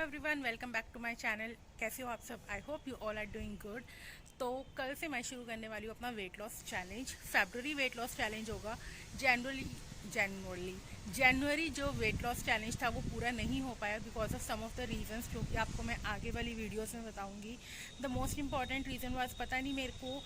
Everyone, welcome back to my channel. कैसे हो आप सब? I hope you all are doing good. तो कल से मैं शुरू करने वाली हूँ अपना weight loss challenge. February weight loss challenge होगा। जनवरी जो वेट लॉस चैलेंज था वो पूरा नहीं हो पाया because of some of the reasons, जो कि आपको मैं आगे वाली वीडियोस में बताऊंगी। The most important reason was, पता नहीं मेरे को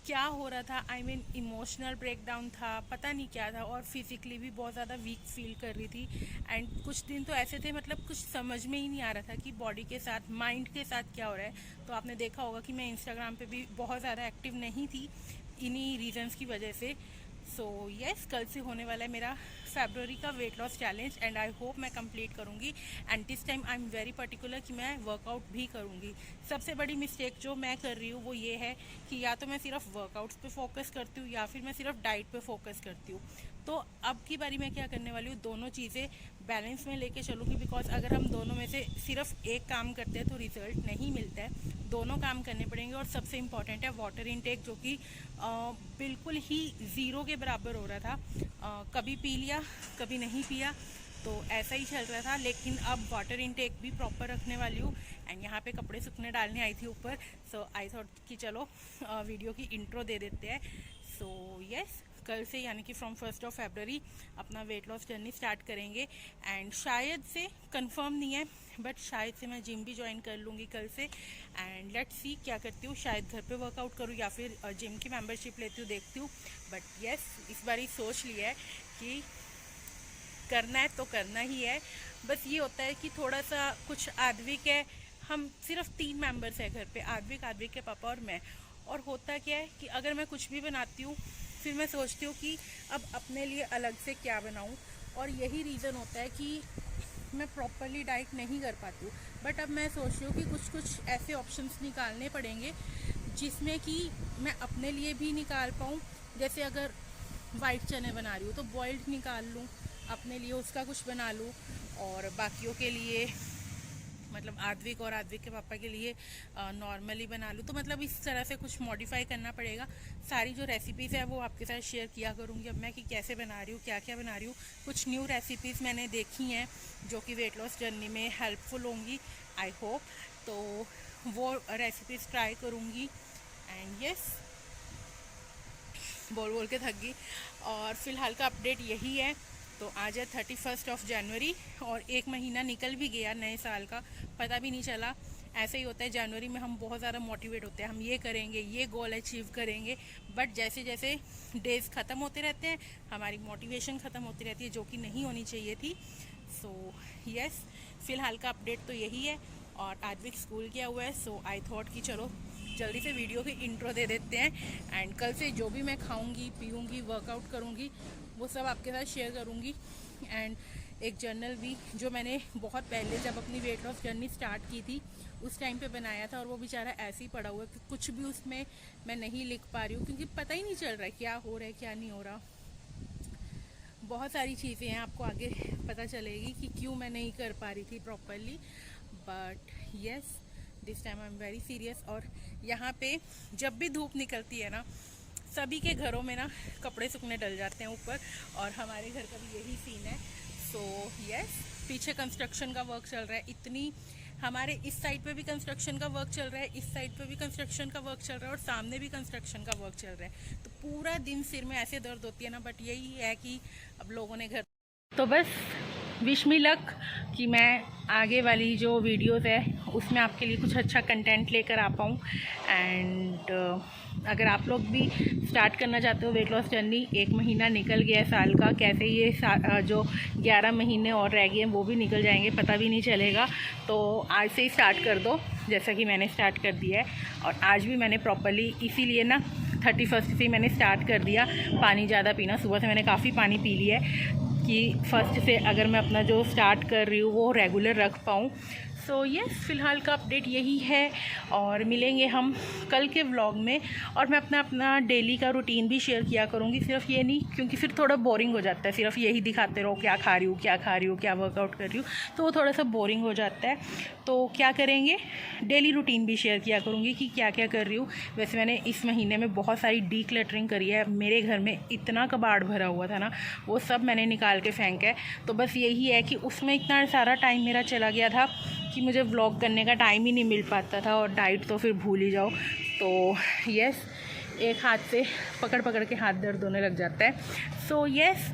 क्या हो रहा था। आई मीन इमोशनल ब्रेकडाउन था, पता नहीं क्या था, और फिजिकली भी बहुत ज़्यादा वीक फील कर रही थी। एंड कुछ दिन तो ऐसे थे, मतलब कुछ समझ में ही नहीं आ रहा था कि बॉडी के साथ, माइंड के साथ क्या हो रहा है। तो आपने देखा होगा कि मैं इंस्टाग्राम पे भी बहुत ज़्यादा एक्टिव नहीं थी इन्हीं रीजंस की वजह से। सो यस, कल से होने वाला है मेरा फेब्रुअरी का wait loss challenge and I hope मैं कंप्लीट करूँगी। And this time I am very particular कि मैं वर्कआउट भी करूँगी। सबसे बड़ी मिस्टेक जो मैं कर रही हूँ वो ये है कि या तो मैं सिर्फ वर्कआउट्स पे फोकस करती हूँ या फिर मैं सिर्फ डाइट पे फोकस करती हूँ। तो अब की बारी मैं क्या करने वाली हूँ, दोनों चीज़ें बैलेंस में लेके चलूँगी। बिकॉज अगर हम दोनों में से सिर्फ एक काम करते हैं तो रिजल्ट नहीं मिलता है, दोनों काम करने पड़ेंगे। और सबसे इम्पॉर्टेंट है वाटर इनटेक, जो कि बिल्कुल ही ज़ीरो के बराबर हो रहा था। कभी पी लिया कभी नहीं पिया, तो ऐसा ही चल रहा था। लेकिन अब वाटर इनटेक भी प्रॉपर रखने वाली हूँ। एंड यहाँ पे कपड़े सूखने डालने आई थी ऊपर, सो आई थॉट कि चलो वीडियो की इंट्रो दे देते हैं। सो यस, कल से यानी कि फ्रॉम 1 फरवरी अपना वेट लॉस जर्नी स्टार्ट करेंगे। एंड शायद से कंफर्म नहीं है, बट शायद से मैं जिम भी ज्वाइन कर लूँगी कल से। एंड लेट्स सी क्या करती हूँ, शायद घर पे वर्कआउट करूँ या फिर जिम की मेंबरशिप लेती हूँ, देखती हूँ। बट यस, इस बार ही सोच लिया है कि करना है तो करना ही है। बस ये होता है कि थोड़ा सा कुछ आद्विक है, हम सिर्फ 3 मेंबर्स हैं घर पे, आद्विक के पापा और मैं। और होता क्या है कि अगर मैं कुछ भी बनाती हूँ फिर मैं सोचती हूँ कि अब अपने लिए अलग से क्या बनाऊँ। और यही रीज़न होता है कि मैं प्रॉपरली डाइट नहीं कर पाती हूँ। बट अब मैं सोच रही हूँ कि कुछ कुछ ऐसे ऑप्शंस निकालने पड़ेंगे जिसमें कि मैं अपने लिए भी निकाल पाऊँ। जैसे अगर वाइट चने बना रही हूँ तो बॉइल्ड निकाल लूँ, अपने लिए उसका कुछ बना लूँ, और बाकियों के लिए मतलब आद्विक और आद्विक के पापा के लिए नॉर्मली बना लूँ। तो मतलब इस तरह से कुछ मॉडिफाई करना पड़ेगा। सारी जो रेसिपीज़ है वो आपके साथ शेयर किया करूँगी अब मैं, कि कैसे बना रही हूँ, क्या क्या बना रही हूँ। कुछ न्यू रेसिपीज़ मैंने देखी हैं जो कि वेट लॉस जर्नी में हेल्पफुल होंगी, आई होप। तो वो रेसिपीज़ ट्राई करूँगी। एंड यस, बोल बोल के थक गई। और फिलहाल का अपडेट यही है। तो आज है 31 जनवरी और एक महीना निकल भी गया नए साल का, पता भी नहीं चला। ऐसे ही होता है, जनवरी में हम बहुत ज़्यादा मोटिवेट होते हैं, हम ये करेंगे, ये गोल अचीव करेंगे। बट जैसे जैसे डेज ख़त्म होते रहते हैं हमारी मोटिवेशन ख़त्म होती रहती है, जो कि नहीं होनी चाहिए थी। सो यस, फिलहाल का अपडेट तो यही है। और आद्विक स्कूल गया हुआ है, सो आई थॉट कि चलो जल्दी से वीडियो की इंट्रो दे देते हैं। एंड कल से जो भी मैं खाऊंगी, पीऊँगी, वर्कआउट करूँगी, वो सब आपके साथ शेयर करूँगी। एंड एक जर्नल भी जो मैंने बहुत पहले जब अपनी वेट लॉस जर्नी स्टार्ट की थी उस टाइम पे बनाया था, और वो बेचारा ऐसे ही पड़ा हुआ है कि कुछ भी उसमें मैं नहीं लिख पा रही हूँ, क्योंकि पता ही नहीं चल रहा है क्या हो रहा है क्या नहीं हो रहा। बहुत सारी चीज़ें हैं, आपको आगे पता चलेगी कि क्यों मैं नहीं कर पा रही थी properly. But yes, this time I am very serious. और यहाँ पे जब भी धूप निकलती है ना, सभी के घरों में ना कपड़े सूखने डल जाते हैं ऊपर, और हमारे घर का भी यही सीन है। सो यस, पीछे कंस्ट्रक्शन का वर्क चल रहा है, इतनी हमारे इस साइड पे भी कंस्ट्रक्शन का वर्क चल रहा है, इस साइड पे भी कंस्ट्रक्शन का वर्क चल रहा है, और सामने भी कंस्ट्रक्शन का वर्क चल रहा है। तो पूरा दिन सिर में ऐसे दर्द होती है ना। बट यही है कि अब लोगों ने घर, तो बस विश मी लक कि मैं आगे वाली जो वीडियोस है उसमें आपके लिए कुछ अच्छा कंटेंट लेकर आ पाऊँ। एंड अगर आप लोग भी स्टार्ट करना चाहते हो वेट लॉस जर्नी, एक महीना निकल गया है साल का, कैसे ये जो 11 महीने और रह गए हैं वो भी निकल जाएंगे, पता भी नहीं चलेगा। तो आज से ही स्टार्ट कर दो, जैसा कि मैंने स्टार्ट कर दिया है। और आज भी मैंने प्रॉपरली इसीलिए ना 31 से ही मैंने स्टार्ट कर दिया पानी ज़्यादा पीना। सुबह से मैंने काफ़ी पानी पी लिया है कि फर्स्ट से अगर मैं अपना जो स्टार्ट कर रही हूँ वो रेगुलर रख पाऊँ। सो यस, फ़िलहाल का अपडेट यही है। और मिलेंगे हम कल के व्लॉग में, और मैं अपना डेली का रूटीन भी शेयर किया करूँगी। सिर्फ ये नहीं, क्योंकि फिर थोड़ा बोरिंग हो जाता है, सिर्फ यही दिखाते रहो क्या खा रही हूँ क्या खा रही हूँ, क्या वर्कआउट कर रही हूँ, तो वो थोड़ा सा बोरिंग हो जाता है। तो क्या करेंगे, डेली रूटीन भी शेयर किया करूँगी कि क्या क्या कर रही हूँ। वैसे मैंने इस महीने में बहुत सारी डी क्लटरिंग करी है, मेरे घर में इतना कबाड़ भरा हुआ था ना, वो सब मैंने निकाल निकाल के फेंका है। तो बस यही है कि उसमें इतना सारा टाइम मेरा चला गया था कि मुझे व्लॉग करने का टाइम ही नहीं मिल पाता था, और डाइट तो फिर भूल ही जाओ। तो यस, एक हाथ से पकड़ पकड़ के हाथ दर्द होने लग जाता है। सो यस,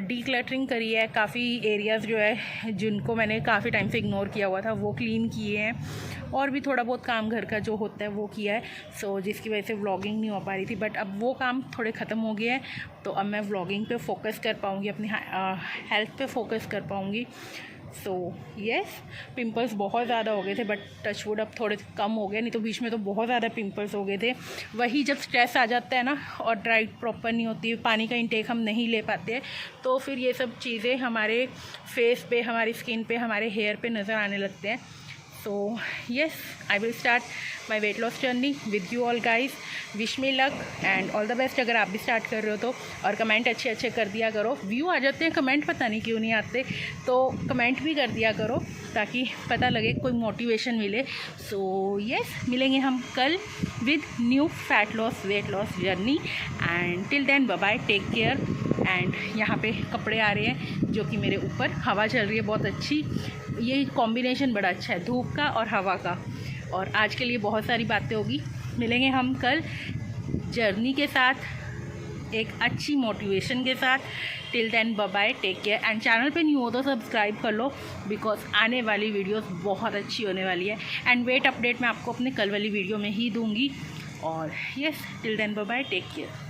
डीक्लटरिंग करी है, काफ़ी एरियाज़ जो है जिनको मैंने काफ़ी टाइम से इग्नोर किया हुआ था वो क्लीन किए हैं, और भी थोड़ा बहुत काम घर का जो होता है वो किया है। सो जिसकी वजह से व्लॉगिंग नहीं हो पा रही थी, बट अब वो काम थोड़े ख़त्म हो गए हैं, तो अब मैं व्लॉगिंग पे फोकस कर पाऊँगी, अपनी हेल्थ पे फोकस कर पाऊँगी। सो यस, पिंपल्स बहुत ज़्यादा हो गए थे, बट टचवुड अब थोड़े कम हो गए, नहीं तो बीच में तो बहुत ज़्यादा पिंपल्स हो गए थे। वही जब स्ट्रेस आ जाता है ना, और डाइट प्रॉपर नहीं होती, पानी का इंटेक हम नहीं ले पाते, तो फिर ये सब चीज़ें हमारे फेस पे, हमारी स्किन पे, हमारे हेयर पे नज़र आने लगते हैं। So yes, I will start my weight loss journey with you all guys. Wish me luck and all the best। अगर आप भी स्टार्ट कर रहे हो तो, और कमेंट अच्छे अच्छे कर दिया करो। व्यू आ जाते हैं, कमेंट पता नहीं क्यों नहीं आते, तो कमेंट भी कर दिया करो ताकि पता लगे, कोई मोटिवेशन मिले। सो यस, मिलेंगे हम कल with new fat loss weight loss journey, and till then bye bye, take care. And यहाँ पे कपड़े आ रहे हैं जो कि मेरे ऊपर, हवा चल रही है बहुत अच्छी, ये कॉम्बिनेशन बड़ा अच्छा है धूप का और हवा का। और आज के लिए बहुत सारी बातें होगी, मिलेंगे हम कल जर्नी के साथ, एक अच्छी मोटिवेशन के साथ। Till then bye bye, take care. And channel पे न्यू हो तो सब्सक्राइब कर लो, बिकॉज आने वाली वीडियोस बहुत अच्छी होने वाली है। एंड वेट अपडेट मैं आपको अपने कल वाली वीडियो में ही दूंगी। और yes, till then bye bye, take care.